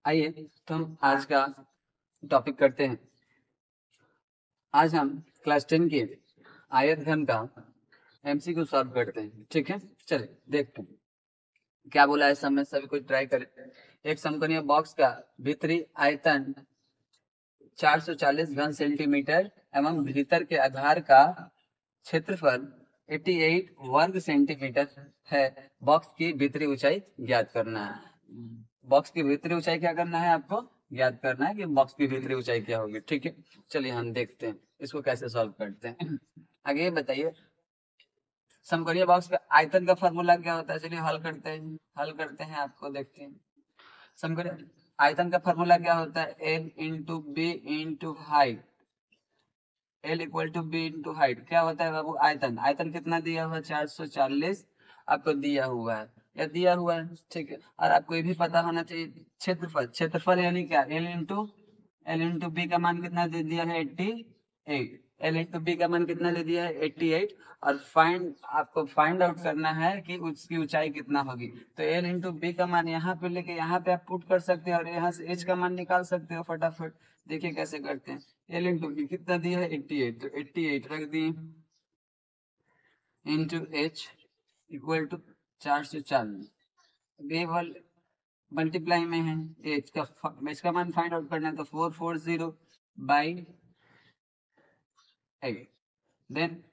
आइए तो हम आज का टॉपिक करते हैं। आज हम क्लास 10 के आयत घन का एमसीक्यू सॉल्व करते हैं। ठीक है, चलिए देखते हैं क्या बोला है सब में। सभी कुछ ट्राई करें। एक समकोणीय बॉक्स का भीतरी आयतन 440 घन सेंटीमीटर एवं भीतर के आधार का क्षेत्रफल 88 वर्ग सेंटीमीटर है। बॉक्स की भीतरी ऊंचाई ज्ञात करना है। बॉक्स की भीतरी ऊंचाई क्या करना है आपको? ज्ञात करना है कि बॉक्स की भीतरी ऊंचाई क्या होगी। ठीक है, चलिए हम देखते हैं इसको कैसे सॉल्व करते हैं। आगे ये बताइए, समकोणीय बॉक्स का आयतन का फॉर्मूला क्या होता है? चलिए हल करते हैं आपको देखते हैं। समकोणीय आयतन का फॉर्मूला क्या होता है? L into B into height. L equal to B into height क्या होता है बाबू? आयतन। आयतन कितना दिया हुआ है? 440 आपको दिया हुआ है या दिया हुआ है। ठीक है, और आपको ये भी पता होना चाहिए क्षेत्रफल। क्षेत्रफल यानी क्या? एल इंटू बी का मान कितना दे दिया है? 88। एल इंटू बी का मान कितना दे दिया है? 88। और आपको फाइंड आउट करना है कि उसकी ऊंचाई कितना होगी। तो एल इंटू बी का मान यहाँ पे लेके यहाँ पे आप पुट कर सकते हैं और यहाँ से एच का मान निकाल सकते हो फटाफट। देखिए कैसे करते हैं। एल इंटू बी कितना दिया है? 88। तो 88 रख दिए इंटू एच इक्वल टू 440। ये वाल मल्टीप्लाई में है। एच का मान फाइंड आउट करना है तो 440 बाई 8। देन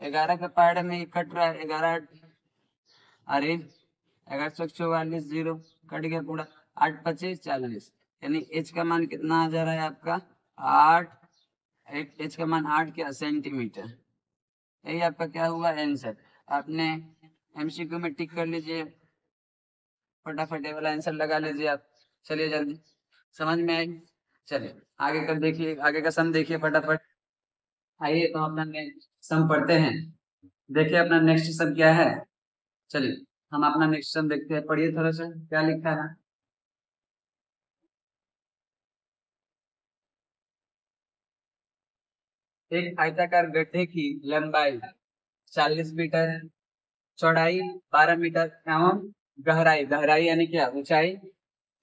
11 का पार्ट में ये कट रहा है। 11 अरे 1144 जीरो कट गया पूरा। 8 25 40 यानी एच का मान कितना आ जा रहा है आपका? 8। एच का मान 8 क्या? सेंटीमीटर। यही आपका क्या हुआ? आंसर। आपने एमसीक्यू में टिक कर लीजिए, फटाफट ये वाला आंसर लगा लीजिए आप। चलिए जल्दी, समझ में आई? चलिए आगे कर देखिए, आगे का सम देखिए फटाफट। आइए तो अपना नेक्स्ट सम पढ़ते हैं। देखिए अपना नेक्स्ट सम क्या है। चलिए हम अपना नेक्स्ट सम देखते हैं। पढ़िए थोड़ा सा क्या लिखा है। एक आयताकार गड्ढे की लंबाई 40 मीटर, चौड़ाई 12 मीटर एवं गहराई गहराई यानी क्या? ऊंचाई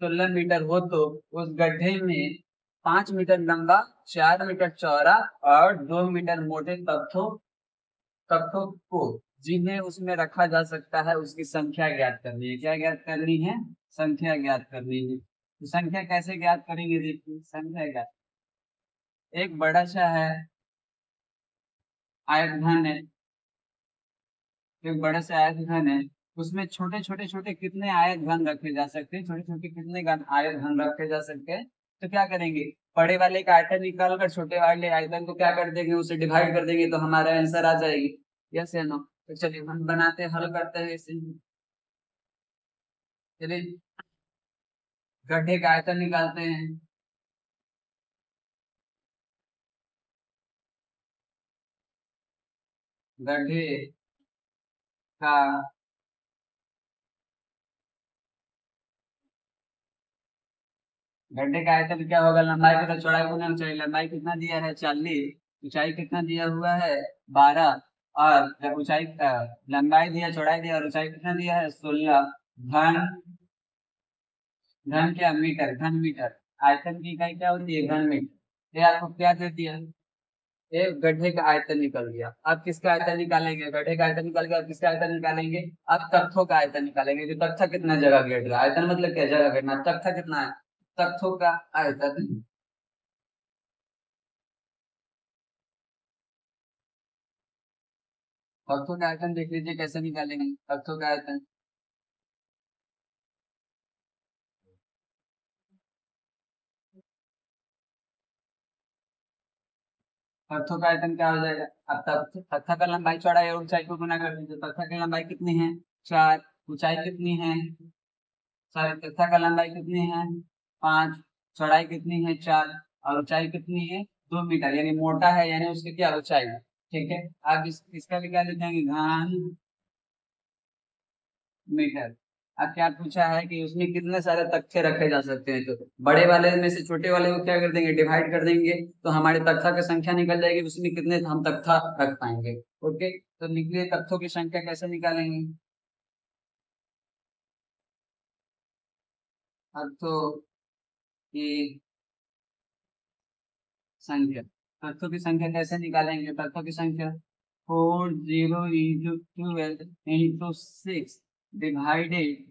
16 मीटर हो तो उस गड्ढे में 5 मीटर लंबा, 4 मीटर चौड़ा और 2 मीटर मोटे तख्तों तख्तों को जिन्हें उसमें रखा जा सकता है उसकी संख्या ज्ञात करनी है। क्या ज्ञात करनी है? संख्या ज्ञात करनी है। तो संख्या कैसे ज्ञात करेंगे? देखिए संख्या ज्ञात, एक बड़ा सा है आयत घन है, एक बड़ा सा आयत घन है। उसमें छोटे छोटे छोटे कितने आयत घन रखे जा सकते हैं? छोटे छोटे कितने आयत घन रखे जा सकते हैं? तो क्या करेंगे, बड़े वाले का आयतन निकाल कर छोटे वाले आयतन को क्या कर देंगे? उसे डिवाइड कर देंगे तो हमारा आंसर आ जाएगी। यस या नो? तो चलिए हम बनाते हैं, हल करते हैं इसे। चलिए गड्ढे का आयतन निकालते हैं। गड्ढे का गड्ढे का आयतन क्या होगा? लंबाई को तो चौड़ाई गुना ऊंचाई। लंबाई कितना दिया है? 40। ऊंचाई कितना दिया हुआ है? 12। और जब ऊंचाई लंबाई दिया, चौड़ाई दिया और ऊंचाई कितना दिया है? 16। घन, घन क्या? मीटर, घन मीटर। आयतन की इकाई क्या होती है? घन मीटर। ये आपको क्या दे दिया? एक गड्ढे का आयतन निकल गया। आप किसका आयतन निकालेंगे? गड्ढे का आयतन निकल गया। आप किसका आयतन निकालेंगे? आप तख्तों का आयतन निकालेंगे। जो तख्ता कितना जगह घेर रहा है। आयतन मतलब क्या? जगह घेरना। तख्ता कितना है? तख्तों का आयतन। तख्तों का आयतन देख लीजिए कैसे निकालेंगे तख्तों का आयतन। तख्तों का आयतन क्या हो जाएगा? अब तख्ता का लंबाई चौड़ाई और ऊंचाई को गुना कर दीजिए। तख्ता की लंबाई कितनी है? 4। ऊंचाई कितनी है? सॉरी, तख्ता का लंबाई कितनी है? 5। चौड़ाई कितनी है? 4। और ऊंचाई कितनी है? 2 मीटर। यानी मोटा है, यानी उसकी क्या ऊंचाई है। ठीक है, आप इसका भी क्या लिखेंगे? घन मीटर। अब क्या पूछा है कि उसमें कितने सारे तख्ते रखे जा सकते हैं। तो बड़े वाले में से छोटे वाले को क्या कर देंगे? डिवाइड कर देंगे तो हमारे तख्ता की संख्या निकल जाएगी। उसमें कितने हम तख्ता रख पाएंगे। ओके, तो निकले तख्तों की संख्या कैसे निकालेंगे? अब तो की संख्या। तत्वों की संख्या कैसे निकालेंगे? तत्वों की संख्या 40 × 12 × 6 डिवाइडेड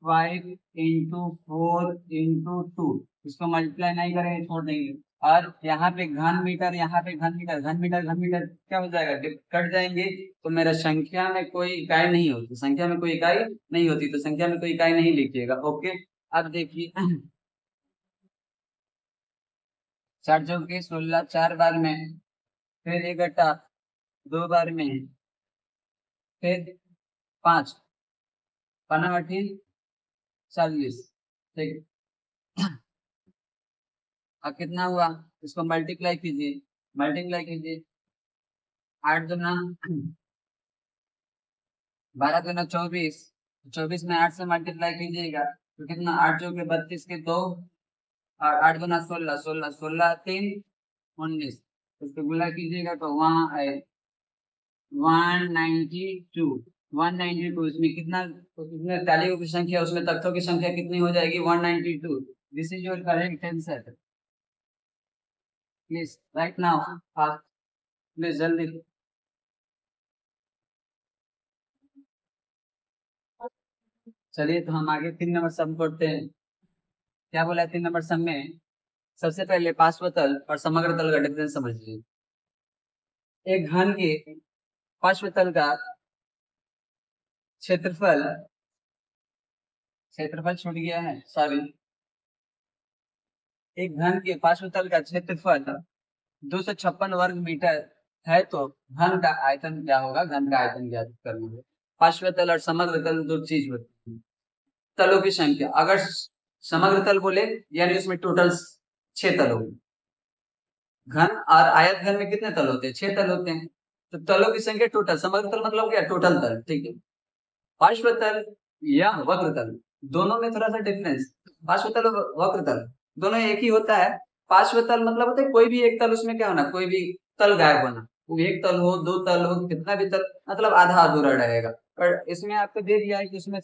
5 × 4 × 2। इसको मल्टीप्लाई नहीं करेंगे, छोड़ देंगे। और यहाँ पे घन मीटर, यहाँ पे घन मीटर, घन मीटर घन मीटर क्या हो जाएगा? कट जाएंगे। तो मेरा संख्या में कोई इकाई नहीं होती, संख्या में कोई इकाई नहीं होती, तो संख्या में कोई इकाई नहीं लिखिएगा। ओके, अब देखिए 4 चौके 16, 4 बार में, फिर 1 घटा 2 बार में, फिर 5 5 40। ठीक, अब कितना हुआ? इसको मल्टीप्लाई कीजिए, मल्टीप्लाई कीजिए। 8 दूना 12 दूना 24, 24 में 8 से मल्टीप्लाई कीजिएगा तो कितना? 8 चौके 32 के 2, और 8 दूना 16, 16 16 3 19। इसको गुणा कीजिएगा तो वहां आए 192। 192 इसमें कितना, उसमें तालियों की संख्या, उसमें तत्वों की संख्या कितनी हो जाएगी? 192। This is your correct answer. Please right now, please जल्दी। चलिए तो हम आगे 3 नंबर सम करते हैं। क्या बोला है 3 नंबर सम में? सबसे पहले पार्श्व तल और समग्र तल का डिफरेंस समझिए। एक घन के पार्श्व तल का क्षेत्रफल, क्षेत्रफल छूट गया है, सॉरी। एक घन के पार्श्व तल का क्षेत्रफल 256 वर्ग मीटर है, तो घन का आयतन क्या होगा? घन का आयतन ज्ञात करना है। पार्श्व तल और समग्र तल दो चीज होती है। तलों की संख्या, अगर समग्र तल बोले यानी उसमें टोटल 6 तल होंगे। घन और आयत घन में कितने तल होते हैं? 6 तल होते हैं। तो तलों की संख्या टोटल, समग्र तल मतलब क्या? टोटल तल। ठीक है, पार्श्व तल या वक्र तल, दोनों में थोड़ा सा डिफरेंस। पार्श्व तल और वक्र तल दोनों एक ही होता है। पार्श्व तल मतलब होता है कोई भी एक तल, उसमें क्या होना? कोई भी तल गायब होना। वो एक तल हो, 2 तल हो, कितना भी तल, मतलब आधा अधूरा रहेगा। और इसमें आपको दे दिया है कि उसमें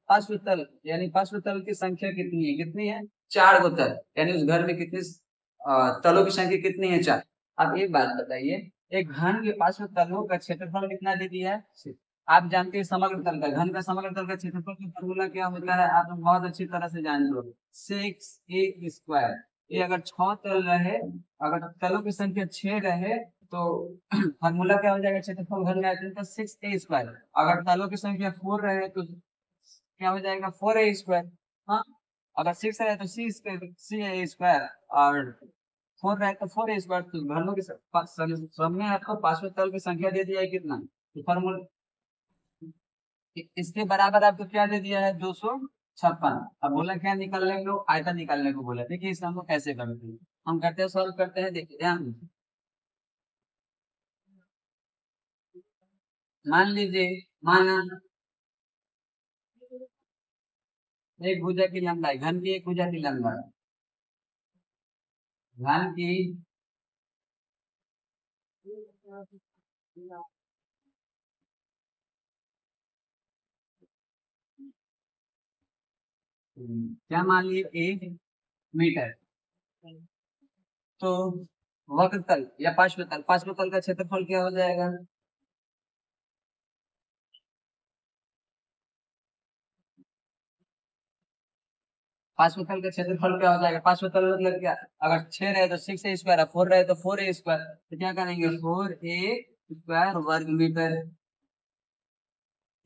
पार्श्व तल यानी पार्श्व तल की संख्या कितनी है? कितनी है? 4 गो तल, यानी उस घर में कितने तलों की संख्या कितनी है? 4। अब एक बात बताइए, एक घन के पार्श्व तलों का क्षेत्रफल कितना दे दिया है? आप जानते हैं समग्र तल का, घन का समग्र तल का क्षेत्रफल का फॉर्मूला क्या होता है? आप लोग बहुत अच्छी तरह से जानते हो, 6a²। ये अगर 6 तल रहे, अगर तलों की संख्या 6 रहे, तो फॉर्मूला क्या हो जाएगा क्षेत्रफल घन का आयतन का? 6a²। अगर तलों की संख्या 4 रहे तो क्या हो जाएगा? 4a²। हाँ, अगर 6 रहे तो c², और 4 रहे तो 4a²। तो घनों के सब में आपको पार्श्व तल की संख्या दे दिया है कितना? तो फॉर्मूला इसके बराबर आपको क्या दे दिया है? 256। अब बोला क्या निकालने को? आयतन निकालने को बोला। देखिए इसका हम लोग कैसे करते हैं, हम करते हैं, सॉल्व करते हैं। देखिए ध्यान दीजिए। मान लीजिए, माना एक भुजा की लंबाई, घन की एक भुजा की लंबाई, घन की क्या मान लीजिए 1 मीटर। तो वक्र तल या पार्श्व तल, पार्श्व तल का क्षेत्रफल क्या हो जाएगा? पार्श्व तल का क्षेत्रफल क्या हो जाएगा? पार्श्व तल मतलब क्या? अगर 6 रहे तो 6a², 4 रहे तो 4a²। तो क्या करेंगे? 4a² वर्ग मीटर।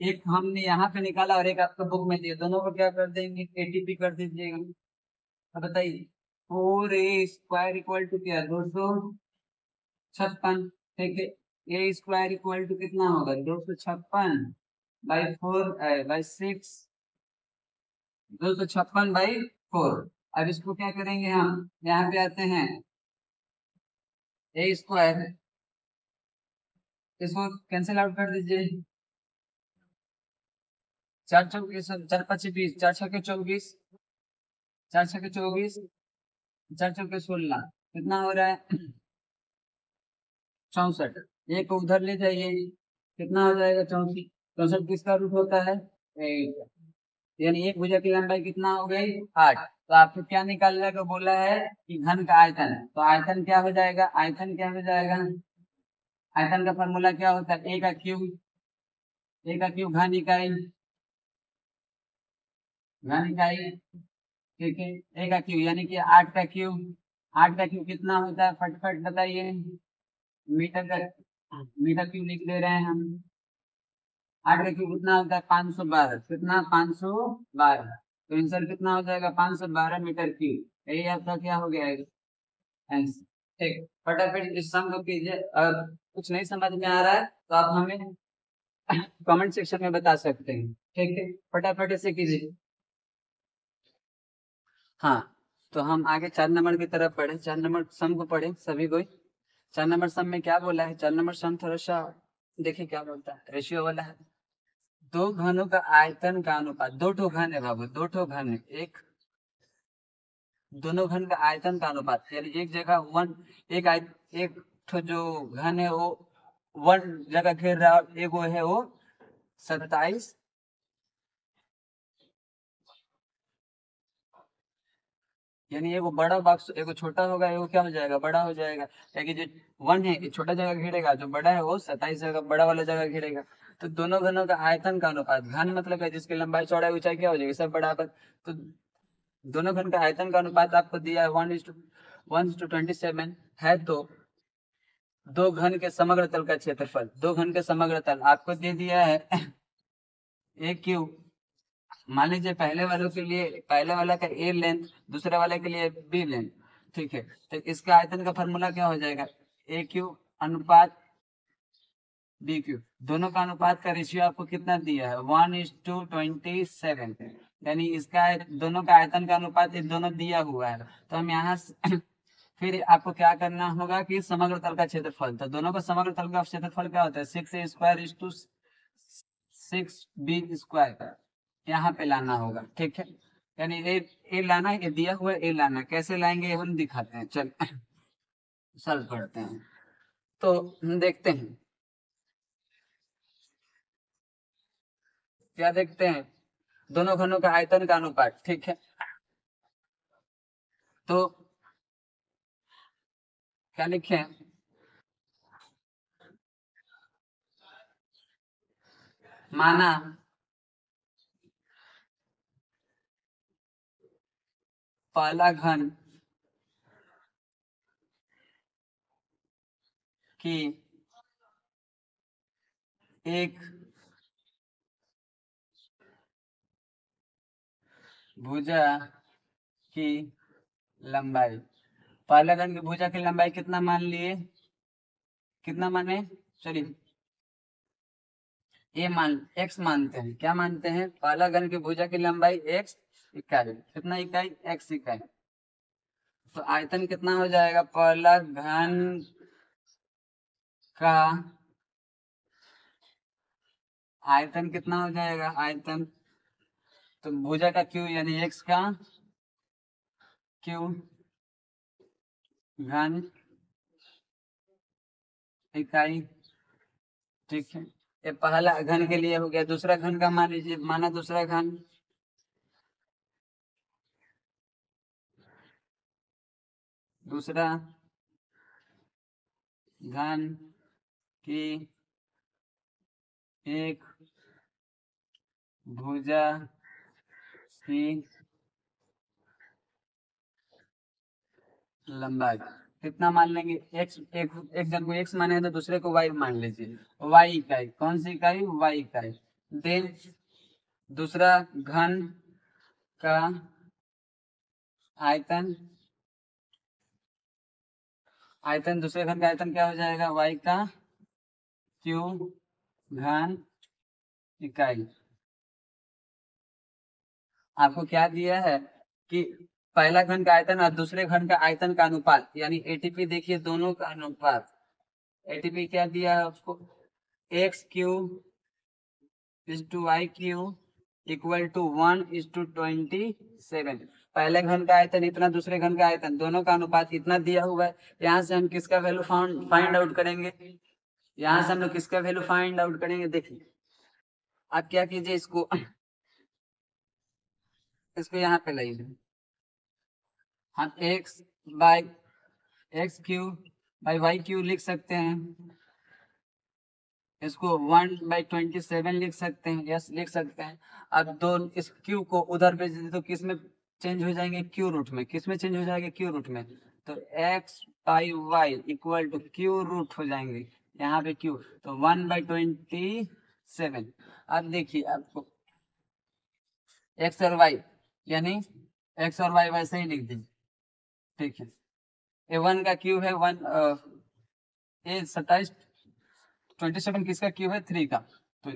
एक हमने यहाँ पे निकाला और एक आपको बुक में दिया, दोनों को क्या कर देंगे? एटीपी कर दीजिएगा। अब बताइए, 4a² इक्वल टू क्या? 256। ठीक है, a² इक्वल टू कितना होगा? 256/4/6, 256/4। अब इसको क्या करेंगे? हम यहाँ पे आते हैं, a², इसको कैंसिल आउट कर दीजिए। 4 चौके 4 × 5 = 20, 4 छक्के 24, 4 छक्के 24, 4 चौके 16, कितना हो रहा है? 64। एक को उधर ले जाइए, कितना हो जाएगा? 64। 64 किसका रूट होता है? 8। यानी एक भुजा की लंबाई कितना हो गई 8। तो आपको क्या निकालने को बोला है कि घन का आयतन। तो आयतन क्या हो जाएगा, आयतन क्या हो जाएगा, आयतन का फॉर्मूला क्या होता है, ए का क्यूब, ए का क्यूब घन इकाई, घन इकाई, ठीक है। ए का क्यूब यानी कि 8 का क्यूब, 8 का क्यूब कितना होता है फटफट बताइए, मीटर का, मीटर क्यूब लिख दे रहे हैं हम। 8 का क्यूब कितना होता है 512, कितना 512। तो आंसर कितना हो जाएगा 512 मीटर क्यूब। यही आपका क्या हो गया आंसर। ठीक, फटाफट इस सम को कीजिए। और कुछ नहीं समझ में आ रहा है तो आप हमें कमेंट सेक्शन में बता सकते हैं, ठीक है। फटाफट इसे कीजिए। हाँ, तो हम आगे 4 नंबर की तरफ पढ़े, 4 नंबर सम को पढ़े सभी कोई। 4 नंबर सम में क्या बोला है, 4 नंबर सम थोड़ा सा देखिए क्या बोलता है, रेशियो वाला है। दो घनों का आयतन का अनुपात, दो ठो घन है बाबू, दो ठो घन है, एक दोनों घन का आयतन का अनुपात, यानी एक जगह वन, एक ठो जो घन है वो वन जगह घेर रहा है और एक वो है वो 27, यानी एगो बड़ा बॉक्स एगो छोटा होगा, एगो क्या हो जाएगा बड़ा हो जाएगा। क्योंकि जो वन है ये छोटा जगह घेरेगा, जो बड़ा है वो 27 जगह बड़ा वाला जगह घेरेगा। तो दोनों घनों का आयतन का अनुपात, घन मतलब है जिसकी लंबाई चौड़ाई ऊंचाई क्या हो जाएगी सब बराबर। तो दोनों घन का आयतन का अनुपात आपको दिया है 1:27 है। तो दो घन के समग्र तल का क्षेत्रफल, दो घन के समग्र तल आपको दे दिया है ए क्यूब। मान लीजिए पहले वालों के लिए, पहले वाला का ए लेंथ, दूसरे वाले के लिए बी लेंथ, ठीक है। तो इसका आयतन का फॉर्मूला क्या हो जाएगा, ए क्यूब अनुपात बी क्यूब। दोनों का अनुपात का रेशियो आपको कितना दिया है 1:27, यानी इसका दोनों का आयतन का अनुपात ये दोनों दिया हुआ है। तो हम यहाँ फिर आपको क्या करना होगा कि समग्र तल का क्षेत्रफल, तो दोनों का समग्र तल का क्षेत्रफल क्या होता है 6a² यहाँ पे लाना होगा, ठीक है। यानी ए लाना, ये दिया हुआ ए लाना, कैसे लाएंगे ये हम दिखाते हैं, चल सॉल्व करते हैं। तो देखते हैं क्या देखते हैं, दोनों घनों का आयतन का अनुपात, ठीक है। तो क्या लिखे, माना पहला घन की एक भुजा की लंबाई, पहला घन की भुजा की लंबाई कितना मान लिए, कितना माने, चलिए ये मान एक्स मानते हैं, क्या मानते हैं, पहला घन की भुजा की लंबाई एक्स इकाई, कितना इकाई एक्स इकाई। तो आयतन कितना हो जाएगा, पहला घन का आयतन कितना हो जाएगा, आयतन तो भुजा का क्यू यानी एक्स का क्यू घन इकाई, ठीक है। ये पहला घन के लिए हो गया, दूसरा घन का मान लीजिए, माना दूसरा घन, दूसरा घन की एक भुजा की लंबाई कितना मान लेंगे, एक्स, एक जन को एक्स माने तो दूसरे को वाई मान लीजिए, वाई इकाई, कौन सी इकाई, वाई इकाई। देन दूसरा घन का आयतन, आयतन दूसरे घन का आयतन क्या हो जाएगा, वाई का क्यूब घन इकाई। आपको क्या दिया है कि पहला घन का आयतन और दूसरे घन का आयतन का अनुपात, यानी एटीपी देखिए दोनों का अनुपात, एटीपी क्या दिया है आपको, X cube is to Y cube equal to 1:27। पहले घन का आयतन इतना, दूसरे घन का आयतन, दोनों का अनुपात इतना दिया हुआ है। यहाँ से हम किसका वैल्यू फाइंड आउट करेंगे, यहाँ से हम लोग किसका वैल्यू फाइंड आउट करेंगे, देखिए आप क्या कीजिए इसको इसको यहाँ पे लाइए, हम X by X cube by Y cube लिख सकते हैं, इसको 1/27 लिख सकते हैं, यस लिख सकते हैं। अब दो इस क्यू को उधर भेज दें तो किस में चेंज हो जाएंगे, क्यू रूट में। किस में चेंज हो जाएंगे, क्यू रूट में। तो X by Y equal to cube root हो जाएंगे, यहाँ पे क्यू, तो 1/27। अब देखिए आपको एक्स और वाई, यानी एक्स और वाई वैसे ही लिख दीजिए, ठीक है। ए वन का क्यू है 27 किसका क्यू है, 3 का, तो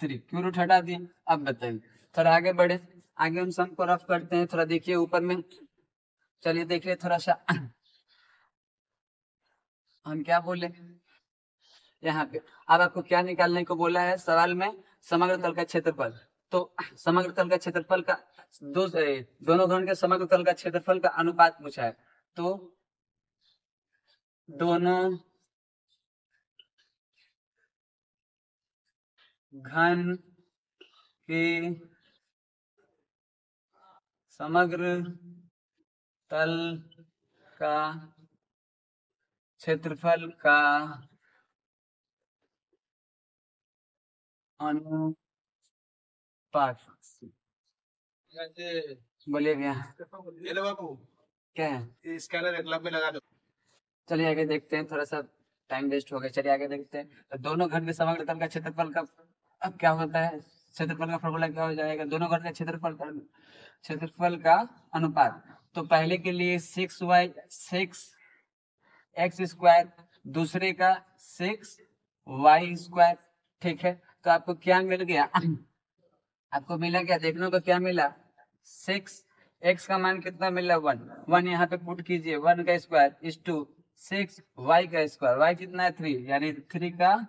3 क्यू रूट हटा दिए। अब बताइए, थोड़ा आगे बढ़े, आगे हम सम को रफ करते हैं, थोड़ा देखिए ऊपर में, चलिए देखिए थोड़ा सा हम क्या बोले यहाँ पे। अब आपको क्या निकालने को बोला है सवाल में, समग्र तल का क्षेत्रफल। तो समग्र तल का क्षेत्रफल का दोनों घन के समग्र तल का क्षेत्रफल का अनुपात पूछा है, तो दोनों घन के समग्र तल का क्षेत्रफल का अनुपात, बोलिए भैया क्या है, स्कैनर एक में लगा दो। चलिए आगे देखते हैं, थोड़ा सा टाइम वेस्ट हो गया, चलिए आगे देखते हैं। तो दोनों घन के समग्र तल का क्षेत्रफल का अब क्या होता है, क्षेत्रफल का फॉर्मूला क्या हो जाएगा, दोनों घन का क्षेत्रफल का अनुपात। तो पहले के लिए 6x², दूसरे का 6y², ठीक है। तो आपको क्या मिल गया, आपको मिला क्या, देखने को क्या मिला, 6x का मान कितना मिला, 1 यहाँ पे पुट कीजिए, 1 का स्क्वायर इज टू 6y का स्क्वायर, y कितना है 3, यानी 3 का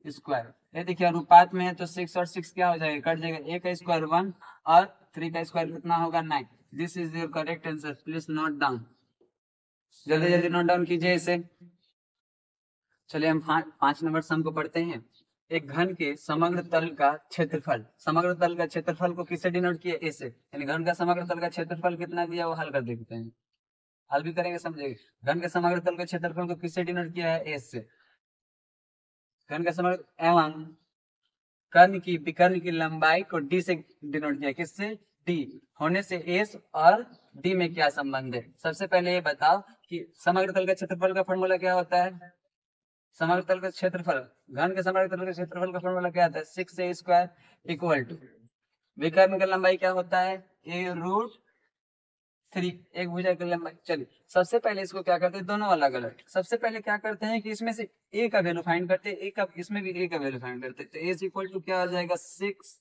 स्क्वायर। ये देखिए अनुपात में है तो 6 और 6 क्या हो जाएगा, कट जाएगा, a का स्क्वायर 1 और 3 का स्क्वायर कितना होगा 9। This is your correct answer, please note down, जल्दी जल्दी नोट डाउन कीजिए इसे। चलिए हम 5 नंबर सम को पढ़ते हैं। एक घन के समग्र तल का क्षेत्रफल, समग्र तल का क्षेत्रफल को किससे डिनोट किया, ए से, यानी घन का समग्र तल का क्षेत्रफल कितना दिया वो हल कर देखते हैं, हल भी करेंगे समझेंगे। घन के समग्र तल का क्षेत्रफल को किससे डिनोट किया है, एस से। घन का समग्र एवं कर्ण की विकर्ण की लंबाई को डी से डिनोट किया, किससे, डी होने से एस और डी में क्या संबंध है। सबसे पहले ये बताओ कि समग्र तल का क्षेत्रफल का फॉर्मूला क्या होता है, समग्र तल का क्षेत्रफल, घन के समग्र तल का क्षेत्रफल का फॉर्मूला क्या आता है, 6a² इक्वल टू विकर्ण का लंबाई क्या होता है, a√3, एक भुजा की लंबाई। चलिए सबसे पहले इसको क्या करते हैं, दोनों अलग अलग, सबसे पहले क्या करते हैं कि इसमें से a का वैल्यू फाइंड करते हैं, a का, इसमें भी a का वैल्यू फाइंड करते हैं। तो a इक्वल टू क्या हो जाएगा, 6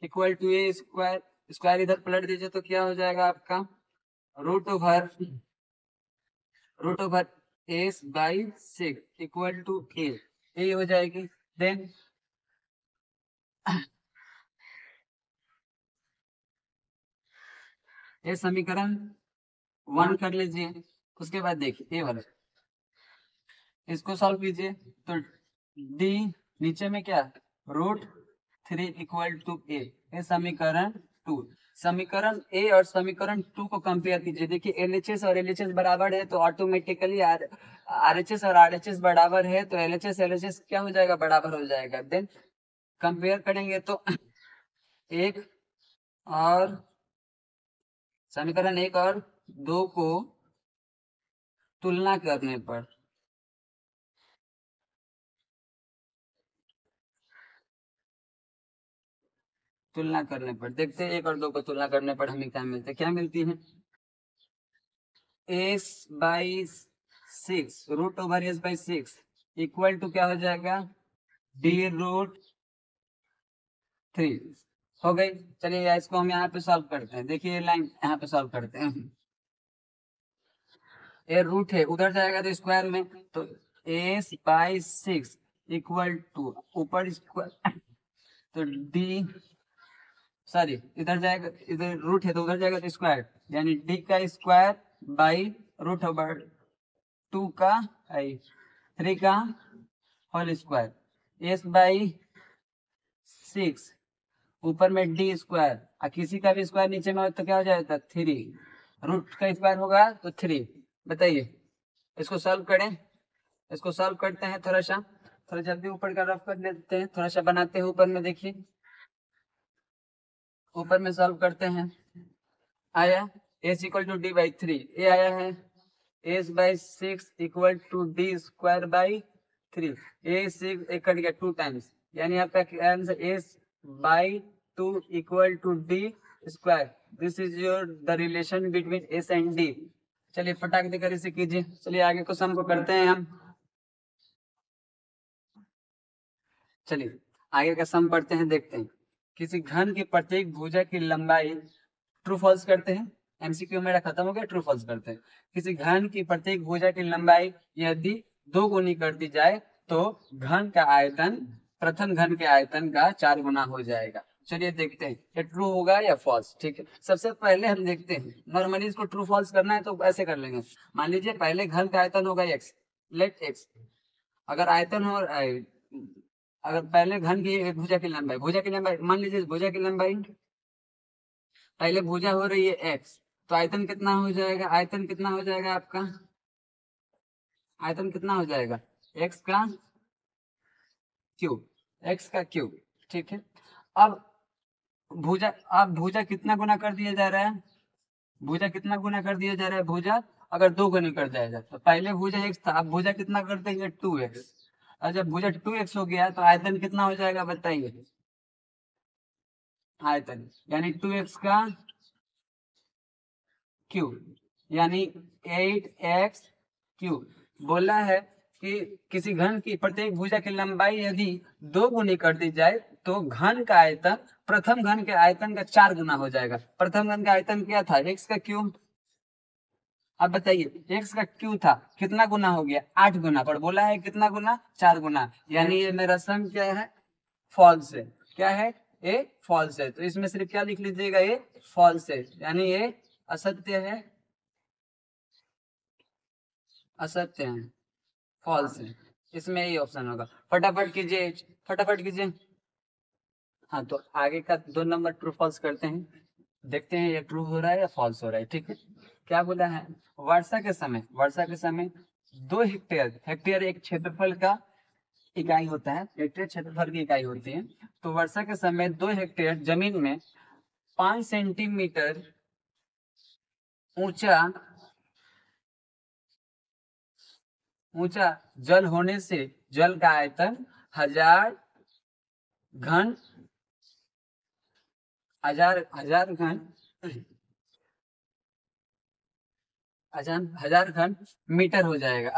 equal to a square, square इधर पलट दीजिए तो क्या हो जाएगा आपका, root over s/6 equal to a हो जाएगी। देन ये समीकरण 1 कर लीजिए, उसके बाद देखिए ए वाला, इसको सॉल्व कीजिए तो d नीचे में क्या, √3 इक्वल टू a, ये समीकरण 2। समीकरण ए और समीकरण 2 को कंपेयर कीजिए, देखिए एलएचएस और एलएचएस बराबर है तो ऑटोमेटिकली आरएचएस और आरएचएस बराबर है तो एलएचएस एलएचएस क्या हो जाएगा, बराबर हो जाएगा। देन कंपेयर करेंगे तो एक और समीकरण 1 और 2 को तुलना करने पर देखते हैं 1 और 2 को तुलना करने पर हमें क्या मिलता है, क्या मिलती है, s/6 √s/6 इक्वल टू क्या हो जाएगा, d√3 हो गई। चलिए इसको हम यहाँ पे सॉल्व करते हैं, देखिए लाइन यहाँ पे सॉल्व करते हैं, ये रूट है उधर जाएगा तो स्क्वायर में, तो s/6 इक्वल टू ऊपर स्क्वायर तो d, सॉरी इधर जाएगा, इधर रूट है तो उधर जाएगा तो स्क्वायर, यानी d का स्क्वायर बाई √2 का 3 का होल स्क्वायर, s/6 ऊपर में डी स्क्वायर, और किसी का भी स्क्वायर नीचे में हो तो क्या हो जाएगा 3, रूट का स्क्वायर होगा तो 3। बताइए, इसको सॉल्व करें, इसको सॉल्व करते हैं, थोड़ा जल्दी ऊपर का रफ कर लेते हैं, थोड़ा सा बनाते हैं ऊपर में। देखिए ऊपर में सॉल्व करते हैं, आया S equal to D by 3, ये आया है S by 6 equal to D square by 3, ए 6 एक कट गया 2 टाइम्स, यानी आपका answer S by 2 equal to D square. This is your the relation between S and D. चलिए फटाक देकर इसे कीजिए। चलिए आगे क्वेश्चन को करते हैं हम। चलिए आगे का सम पढ़ते हैं, देखते हैं। किसी घन की प्रत्येक भुजा की लंबाई, ट्रू फॉल्स करते हैं, एमसीक्यू मेरा खत्म हो गया, ट्रू फॉल्स करते हैं। किसी घन की प्रत्येक भुजा की लंबाई यदि 2 गुनी कर दी जाए तो घन का आयतन प्रथम घन के आयतन का 4 गुना हो जाएगा। चलिए देखते हैं ये ट्रू होगा या फॉल्स। ठीक है, सबसे पहले हम देखते हैं, नॉर्मली इसको ट्रू फॉल्स करना है तो ऐसे कर लेंगे। मान लीजिए पहले घन का आयतन होगा x, लेट x, अगर आयतन हो, अगर पहले घन की भुजा की लंबाई मान लीजिए, भुजा की लंबाई पहले भुजा हो रही है x, तो आयतन कितना हो जाएगा, आयतन कितना हो जाएगा आपका, आयतन कितना हो जाएगा x का क्यूब, x का क्यूब। ठीक है, अब भुजा, अब भुजा कितना गुना कर दिया जा रहा है, भुजा कितना गुना कर दिया जा रहा है, भुजा अगर 2 गुना कर जाएगा तो पहले भुजा x था, अब भुजा कितना कर देंगे 2x, और जब भुजा 2x हो गया तो आयतन कितना हो जाएगा बताइए, आयतन यानी 2x का क्यूब, यानी 8x क्यूब। बोला है कि किसी घन की प्रत्येक भुजा की लंबाई यदि 2 गुनी कर दी जाए तो घन का आयतन प्रथम घन के आयतन का 4 गुना हो जाएगा। प्रथम घन का आयतन क्या था, x का क्यूब। अब बताइए x का क्यूब था, कितना गुना हो गया 8 गुना, पर बोला है कितना गुना 4 गुना, यानी ये मेरा सम क्या है, फॉल्स है। क्या है, ये फॉल्स है। तो इसमें सिर्फ क्या लिख लीजिएगा, ये फॉल्स है, यानी ये असत्य है, असत्य है, फॉल्स है। इसमें यही ऑप्शन होगा। फटाफट कीजिए, फटाफट कीजिए। हाँ तो आगे का 2 नंबर ट्रू फॉल्स करते हैं, देखते हैं ये ट्रू हो रहा है या फॉल्स हो रहा है। ठीक है, क्या बोला है, वर्षा के समय 2 हेक्टेयर, हेक्टेयर एक क्षेत्रफल का इकाई होता है, हेक्टेयर क्षेत्रफल की इकाई होती है। तो वर्षा के समय 2 हेक्टेयर जमीन में 5 सेंटीमीटर ऊंचा ऊंचा जल होने से जल का आयतन 1000 घन, हजार घन, 1000 घन मीटर हो जाएगा,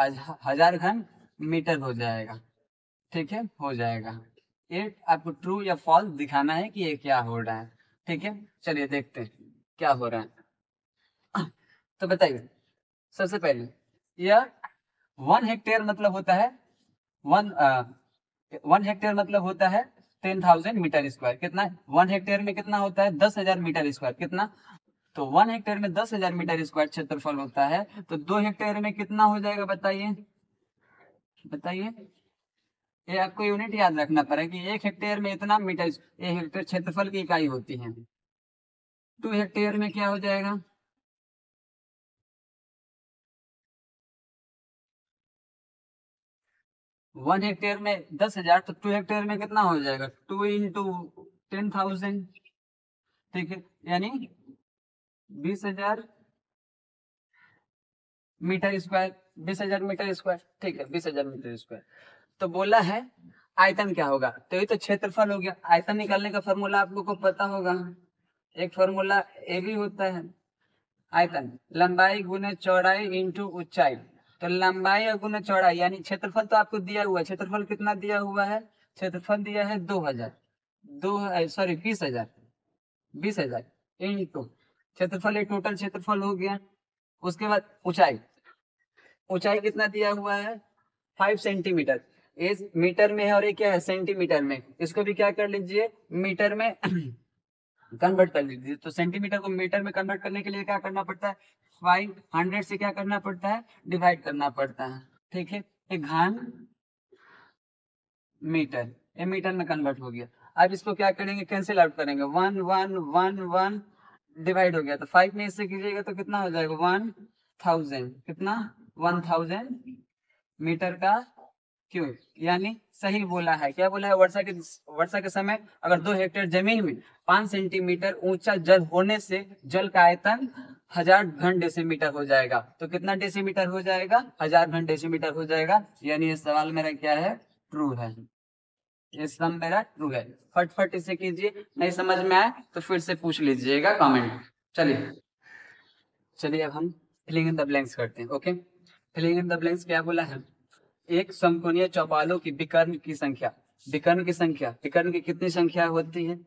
1000 घन मीटर हो जाएगा। ठीक है, हो जाएगा। ये आपको ट्रू या फॉल्स दिखाना है कि ये क्या हो रहा है। ठीक है, चलिए देखते हैं क्या हो रहा है। तो बताइए सबसे पहले, यह 1 हेक्टेयर मतलब होता है, 1 हेक्टेयर मतलब होता है 10,000 मीटर स्क्वायर। कितना, 1 हेक्टेयर में कितना होता है 10,000 मीटर स्क्वायर। कितना, तो 1 हेक्टेयर में 10,000 मीटर स्क्वायर क्षेत्रफल होता है, तो 2 हेक्टेयर में कितना हो जाएगा बताइए, बताइए। ये आपको यूनिट याद रखना पड़ेगा कि 1 हेक्टेयर में इतना मीटर, 1 हेक्टेयर क्षेत्रफल की इकाई होती है। 2 हेक्टेयर में क्या हो जाएगा, 1 हेक्टेयर में 10,000, तो 2 हेक्टेयर में कितना हो जाएगा 2 इंटू 10,000। ठीक है, यानी 20,000 मीटर स्क्वायर, 20,000 मीटर स्क्वायर। ठीक है, 20,000 मीटर स्क्वायर। तो बोला है आयतन क्या होगा, तो ये तो क्षेत्रफल हो गया। आयतन निकालने का फॉर्मूला आप लोग को पता होगा, एक फॉर्मूला ए भी होता है, आयतन लंबाई गुने चौड़ाई इंटू ऊंचाई। तो लंबाई और गुने चौड़ाई, यानी क्षेत्रफल तो आपको दिया हुआ है, क्षेत्रफल कितना दिया हुआ है, क्षेत्रफल दिया है 2000, 20,000 इंटू क्षेत्रफल, एक टोटल क्षेत्रफल हो गया। उसके बाद ऊंचाई, ऊंचाई कितना दिया हुआ है 5 सेंटीमीटर, ये मीटर में है और ये क्या है सेंटीमीटर में, इसको भी क्या कर लीजिए मीटर में कन्वर्ट कर लीजिए। तो सेंटीमीटर को मीटर में कन्वर्ट करने के लिए क्या करना पड़ता है, 500 से क्या करना पड़ता है, डिवाइड करना पड़ता है। ठीक है, एक घन मीटर, ये मीटर में कन्वर्ट हो गया। अब इसको क्या करेंगे, कैंसिल आउट करेंगे, 1 1 1 1 डिवाइड हो गया, तो 5 में इससे कीजिएगा तो कितना हो जाएगा, 1000, कितना 1000 मीटर का क्यूब। यानी सही बोला है, क्या बोला है, वर्षा के समय अगर 2 हेक्टेयर जमीन में 5 सेंटीमीटर ऊंचा जल होने से जल का आयतन 1000 घन डेसीमीटर हो जाएगा। तो कितना डेसीमीटर हो जाएगा, 1000 घन डेसीमीटर हो जाएगा। यानी ये सवाल मेरा क्या है, ट्रू है, ये सम मेरा ट्रू है। फटफट इसे कीजिए, नहीं समझ में आए तो फिर से पूछ लीजिएगा कमेंट। चलिए अब हम फिलिंग इन द ब्लैंक्स करते हैं। Okay, filling in the blanks क्या बोला है, एक समकोणीय चौपालों की विकर्ण की संख्या, विकर्ण की कितनी संख्या होती है,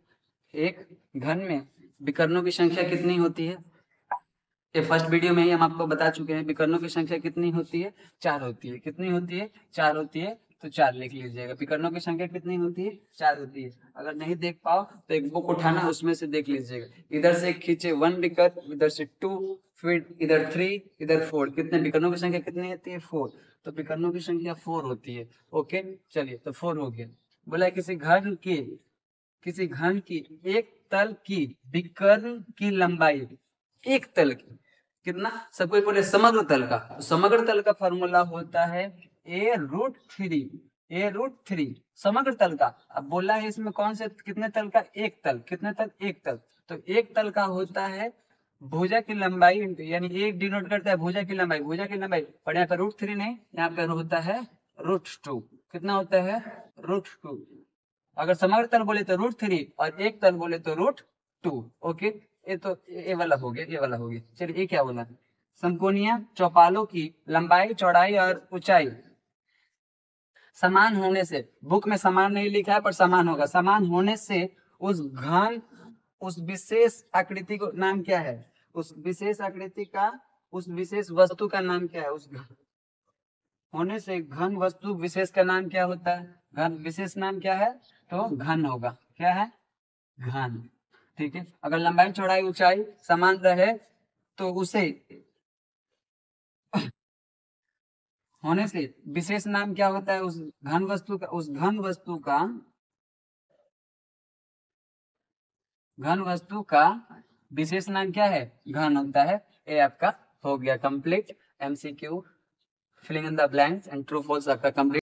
एक घन में विकर्णों की संख्या कितनी होती है, ये फर्स्ट वीडियो में ही हम आपको बता चुके हैं। विकर्णों की संख्या कितनी होती है, 4 होती है। कितनी होती है, 4 होती है, तो 4 लिख लीजिएगा। विकर्णों की संख्या कितनी होती है, 4 होती है। अगर नहीं देख पाओ तो एक बुक उठाना, उसमें से देख लीजिएगा। इधर से खींचे 1 विकर्ण, इधर से 2, फिर इधर 3, इधर 4। कितने विकर्णों की संख्या कितनी होती है, 4। तो विकर्णों की संख्या 4 होती है। ओके, चलिए तो 4 हो गया। बोला किसी घन की एक तल की विकर्ण की लंबाई, एक तल की कितना, सब कोई बोले समग्र तल का, तो समग्र तल का फॉर्मूला होता है a√3 समग्र तल का। अब बोला है इसमें कौन से कितने तल का, एक तल, कितने तल, एक तल। तो एक तल का होता है भुजा की लंबाई, यानी एक डिनोट करता है भुजा की लंबाई, पर यहाँ पे √3 नहीं, यहाँ पे होता है √2। कितना होता है, √2। अगर समग्र तल बोले तो √3 और एक तल बोले तो √2। ओके, ये वाला हो गया। चलिए ये क्या बोला, समकोणीय चौपालों की लंबाई, चौड़ाई और ऊंचाई समान होने से, बुक में समान नहीं लिखा है पर समान होगा, समान होने से उस विशेष आकृति को नाम क्या है, उस विशेष आकृति का, उस विशेष वस्तु का नाम क्या है, उस होने से घन वस्तु विशेष का नाम क्या होता है, घन विशेष नाम क्या है, तो घन होगा। क्या है, घन। ठीक है, अगर लंबाई चौड़ाई ऊंचाई समान रहे तो उसे होने से विशेष नाम क्या होता है, उस घन वस्तु का, घन वस्तु का विशेष नाम क्या है, घन होता है। ये आपका हो गया complete MCQ filling in the blanks and true false आपका कंप्लीट।